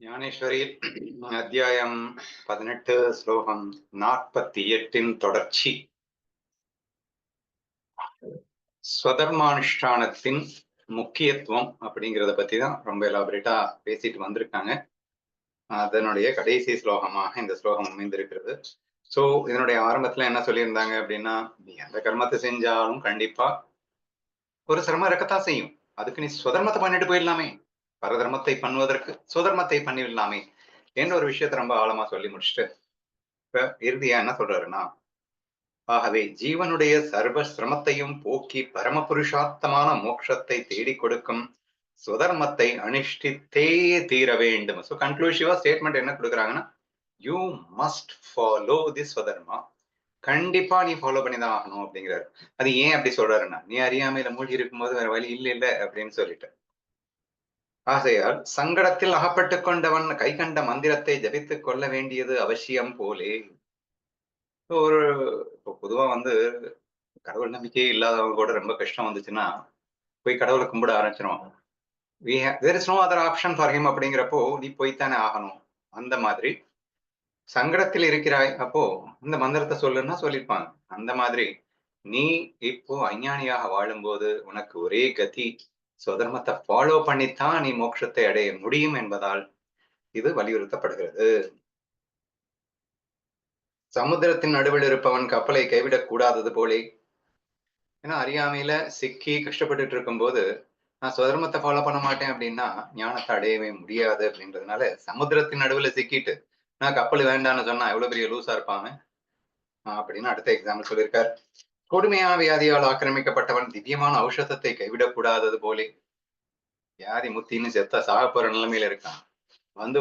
ஞானேஸ்வரி அத்தியாயம் 18 ஸ்லோகம் 48 தொடர்ச்சி. ஸ்வதர்மானுஷ்டானத்தின் முக்கியத்துவம் அப்படிங்கிறத பத்தி தான் ரொம்ப எலாபரேட்டா பேசிட்டு வந்திருக்காங்க. அதனுடைய கடைசி ஸ்லோகமாக இந்த ஸ்லோகம் அமைந்திருக்கிறது. சோ இதனுடைய ஆரம்பத்துல என்ன சொல்லியிருந்தாங்க அப்படின்னா, நீ எந்த கர்மத்தை செஞ்சாலும் கண்டிப்பா ஒரு சிரமம் இருக்கத்தான் செய்யும். அதுக்கு நீ சுதர்மத்தை பண்ணிட்டு போயிடலாமே, பரதர்மத்தை பண்ணுவதற்கு சுதர்மத்தை பண்ணிடலாமே என்ற ஒரு விஷயத்த ரொம்ப ஆழமா சொல்லி முடிச்சுட்டு இப்ப இறுதியா என்ன சொல்றாருன்னா, ஆகவே ஜீவனுடைய சர்வ சிரமத்தையும் போக்கி பரமபுருஷார்த்தமான மோட்சத்தை தேடிக் கொடுக்கும் சுதர்மத்தை அனுஷ்டித்தே தீர வேண்டும். ஸோ கன்க்ளூசிவா ஸ்டேட்மெண்ட் என்ன கொடுக்குறாங்கன்னா, யூ மஸ்ட் ஃபாலோ தி ஸ்வதர்மா. கண்டிப்பா நீ ஃபாலோ பண்ணி தான் ஆகணும் அப்படிங்கிறாரு. அது ஏன் அப்படி சொல்றாருன்னா, நீ அறியாமையில மூழ்கி இருக்கும்போது வேற வழி இல்ல அப்படின்னு சொல்லிட்டு. ஆகையால் சங்கடத்தில் அகப்பட்டுக் கொண்டவன் கை கண்ட மந்திரத்தை ஜபித்துக் கொள்ள வேண்டியது அவசியம் போலே. ஒரு இப்போ பொதுவா கடவுள் நம்பிக்கையே இல்லாதவங்க கூட ரொம்ப கஷ்டம் வந்துச்சுன்னா போய் கடவுளை கும்பிட ஆரம்பிச்சிருவாங்க. There is no other option for him அப்படிங்கிறப்போ நீ போய்த்தானே ஆகணும். அந்த மாதிரி சங்கடத்தில் இருக்கிறாய், அப்போ இந்த மந்திரத்தை சொல்லுன்னா சொல்லியிருப்பாங்க. அந்த மாதிரி நீ இப்போ அஞ்ஞானியாக வாழும்போது உனக்கு ஒரே கதி சுதர்மத்தை ஃபாலோ பண்ணித்தான் நீ மோட்சத்தை அடைய முடியும் என்பதால் இது வலியுறுத்தப்படுகிறது. சமுத்திரத்தின் நடுவில் இருப்பவன் கப்பலை கைவிடக் கூடாதது போலே. ஏன்னா அறியாமையில சிக்கி கஷ்டப்பட்டுட்டு இருக்கும்போது நான் சுதர்மத்தை ஃபாலோ பண்ண மாட்டேன் அப்படின்னா ஞானத்தை அடையவே முடியாது அப்படின்றதுனால சமுத்திரத்தின் நடுவுல சிக்கிட்டு நான் கப்பல் வேண்டாம்னு சொன்னா எவ்வளவு பெரிய லூசா இருப்பாங்க அப்படின்னு அடுத்த எக்ஸாம்பிள் சொல்லியிருக்காரு. கொடுமையான வியாதியால் ஆக்கிரமிக்கப்பட்டவன் திவ்யமான ஔஷதத்தை கைவிடக்கூடாதது போலே. வியாதி முத்தின்னு செத்தா சாக போற நிலைமையில இருக்கான்,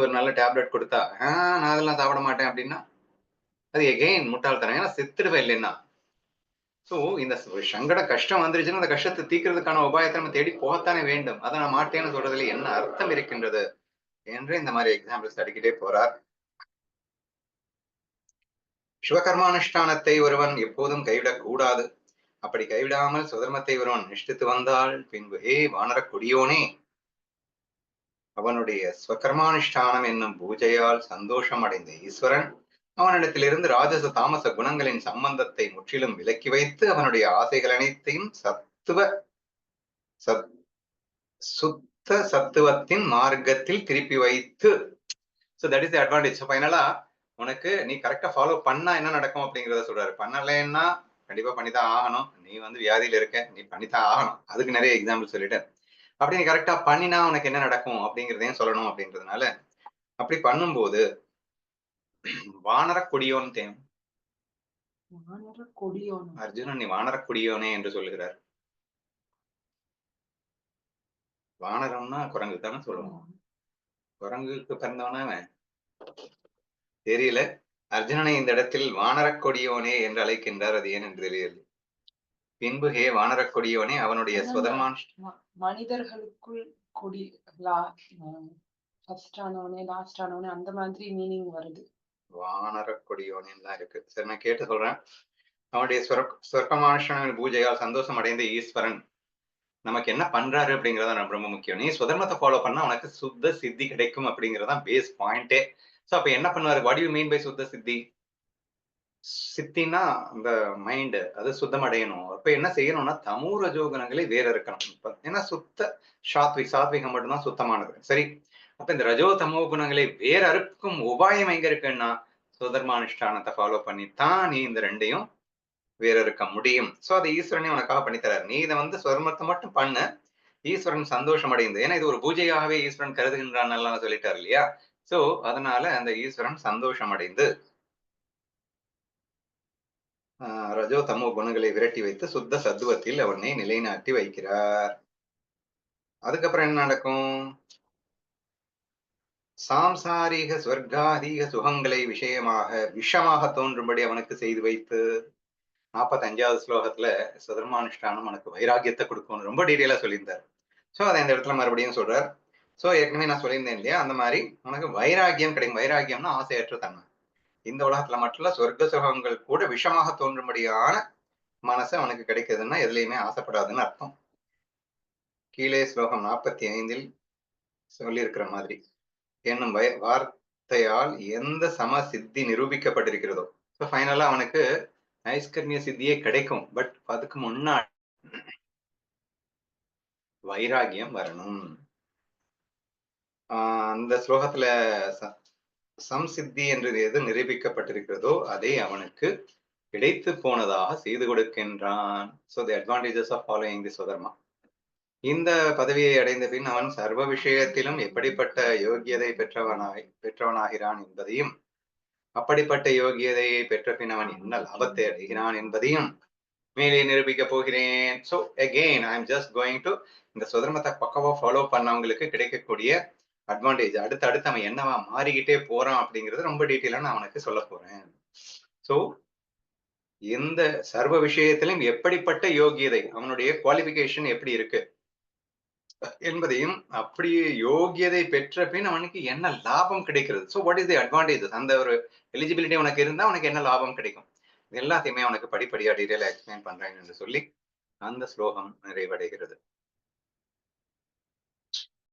ஒரு நல்ல டேப்லெட் கொடுத்தா நான் அதெல்லாம் சாப்பிட மாட்டேன் அப்படின்னா அது எகெயின் முட்டாள்தனம். ஏன்னா செத்துடுவேன் இல்லைன்னா. சோ இந்த சங்கட கஷ்டம் வந்துருச்சுன்னா அந்த கஷ்டத்தை தீர்க்கிறதுக்கான உபாயத்தை நம்ம தேடி போகத்தானே வேண்டும். அதை நான் மாட்டேன்னு சொல்றதுல என்ன அர்த்தம் இருக்கின்றது என்று இந்த மாதிரி எக்ஸாம்பிள்ஸ் அடிக்கிட்டே போறார். சிவகர்மானுஷ்டானத்தை ஒருவன் எப்போதும் கைவிடக் கூடாது. அப்படி கைவிடாமல் சுதர்மத்தை ஒருவன் நிஷ்டித்து வந்தால் பின்பு ஹே வானர கொடியோனே, அவனுடைய ஸ்வகர்மானுஷ்டானம் என்னும் பூஜையால் சந்தோஷம் அடைந்த ஈஸ்வரன் அவனிடத்திலிருந்து ராஜச தாமச குணங்களின் சம்பந்தத்தை முற்றிலும் விலக்கி வைத்து அவனுடைய ஆசைகள் அனைத்தையும் சுத்த சத்துவத்தின் மார்க்கத்தில் திருப்பி வைத்து. So that is the advantage. So ஃபைனலா உனக்கு நீ கரெக்டா ஃபாலோ பண்ணா என்ன நடக்கும் அப்படிங்கிறத சொல்றாரு. பண்ணலைன்னா கண்டிப்பா பண்ணித்தான் ஆகணும். நீ வியாதியில இருக்க, நீ பண்ணித்தான் ஆகணும். அதுக்கு நிறைய எக்ஸாம்பிள் சொல்லிட்டேன். அப்படி நீ கரெக்டா பண்ணினா உனக்கு என்ன நடக்கும் அப்படிங்கிறதையும் சொல்லணும் அப்படின்றதுனால அப்படி பண்ணும்போது வானர கொடியோன் தேன் அர்ஜுனன் நீ வானர கொடியோனே என்று சொல்லுகிறார். வானரம்னா குரங்கு தானே சொல்லுவோம். குரங்குக்கு பிறந்தவன தெரியல. அர்ஜுனனை இந்த இடத்தில் வானரக் கொடியோனே என்று அழைக்கின்றார். அது ஏன் என்று தெரியல. பின்பு ஹே வானரக் கொடியோனே அவனுடைய ஸ்வதர்மான் மனிதர்களுக்குள் கொடி ஃபர்ஸ்ட் ஆனவனே லாஸ்ட் ஆனவனே அந்த மாதிரி மீனிங் வருது. வானரக் கொடியோனே தான் இருக்கு. சரி நான் கேட்டு சொல்றேன். அவனுடைய சொர்க்கமானுஷனின் பூஜையால் சந்தோஷம் அடைந்த ஈஸ்வரன் நமக்கு என்ன பண்றாரு அப்படிங்கறத ரொம்ப முக்கியம். நீ சுதர்மத்தை ஃபாலோ பண்ணா உனக்கு சுத்த சித்தி கிடைக்கும் அப்படிங்கறதான் பேஸ் பாயிண்டே. சோ அப்ப என்ன பண்ணுவாரு? வாட் யூ மீன் பை சுத்த சித்தி? சித்தினா அந்த மைண்ட் அது சுத்தம் அடையணும். அப்ப என்ன செய்யணும்னா தமோ ரஜோகுணங்களை வேற இருக்கணும். ஏன்னா சுத்த சாத்விகம் மட்டும்தான் சுத்தமானது. சரி, அப்ப இந்த ரஜோ தமோ குணங்களை வேற அறுக்கும் உபாயம் எங்க இருக்குன்னா சுதர்மானுஷ்டானத்தை ஃபாலோ பண்ணித்தான் நீ இந்த ரெண்டையும் வேற இருக்க முடியும். சோ அதை ஈஸ்வரனே உனக்காக பண்ணித்தராரு. நீ இதை சுதர்மத்தை மட்டும் பண்ணு, ஈஸ்வரன் சந்தோஷம் அடைந்து, ஏன்னா இது ஒரு பூஜையாகவே ஈஸ்வரன் கருதுகின்றான் சொல்லிட்டாரு இல்லையா? சோ அதனால அந்த ஈஸ்வரன் சந்தோஷம் அடைந்து ரஜோ தமோ குணங்களை விரட்டி வைத்து சுத்த சத்துவத்தில் அவனை நிலைநாட்டி வைக்கிறார். அதுக்கப்புறம் என்ன நடக்கும்? சாம்சாரிக ஸ்வர்காதீக சுகங்களை விஷமாக தோன்றும்படி அவனுக்கு செய்து வைத்து 45வது ஸ்லோகத்துல சுதர்மானுஷ்டானம் உனக்கு வைராகியத்தை கொடுக்கும் ரொம்ப டீட்டெயிலா சொல்லியிருந்தார். சோ அதை இந்த இடத்துல மறுபடியும் சொல்றார். சோ ஏற்கனவே நான் சொல்லியிருந்தேன் இல்லையா, அந்த மாதிரி உனக்கு வைராகியம் கிடைக்கும். வைராகியம்னா ஆசையற்ற தன்மை. இந்த உலகத்துல மட்டும் இல்ல, சொர்க்க சுகங்கள் கூட விஷமாக தோன்றும்படியான மனசு அவனுக்கு கிடைக்குதுன்னா எதுலையுமே ஆசைப்படாதுன்னு அர்த்தம். கீழே ஸ்லோகம் 45 சொல்லியிருக்கிற மாதிரி என்னும் வார்த்தையால் எந்த சம சித்தி நிரூபிக்கப்பட்டிருக்கிறதோ, ஸோ ஃபைனலா அவனுக்கு நைஷ்கர்மிய சித்தியே கிடைக்கும். பட் அதுக்கு முன்னாடி வைராகியம் வரணும். அந்த ஸ்லோகத்துல சம்சித்தி என்று எது நிரூபிக்கப்பட்டிருக்கிறதோ அதை அவனுக்கு கிடைத்து போனதாக செய்து கொடுக்கின்றான். So the advantages of following the சுதர்மா. இந்த பதவியை அடைந்த பின் அவன் சர்வ விஷயத்திலும் எப்படிப்பட்ட யோகியதை பெற்றவனாகிறான் என்பதையும், அப்படிப்பட்ட யோகியதையை பெற்ற பின் அவன் என்ன லாபத்தை அடைகிறான் என்பதையும் மேலே நிரூபிக்க போகிறேன். So again I am just going to இந்த சுதர்மத்தை பக்கவா ஃபாலோ பண்ணவங்களுக்கு கிடைக்கக்கூடிய அட்வான்டேஜ், அடுத்து அவன் என்னவா மாறிக்கிட்டே போறான் அப்படிங்கறது ரொம்ப டீட்டெயிலா நான் அவனுக்கு சொல்ல போறேன். ஸோ எந்த சர்வ விஷயத்திலும் எப்படிப்பட்ட யோகியதை, அவனுடைய குவாலிபிகேஷன் எப்படி இருக்கு என்பதையும், அப்படியே யோகியதை பெற்ற பின் அவனுக்கு என்ன லாபம் கிடைக்கிறது. So what is the advantages, அந்த ஒரு எலிஜிபிலிட்டி உனக்கு இருந்தா உனக்கு என்ன லாபம் கிடைக்கும், இது எல்லாத்தையுமே அவனுக்கு படிப்படியா டீட்டெயிலா எக்ஸ்பிளைன் பண்றேன் என்று சொல்லி அந்த ஸ்லோகம் நிறைவடைகிறது.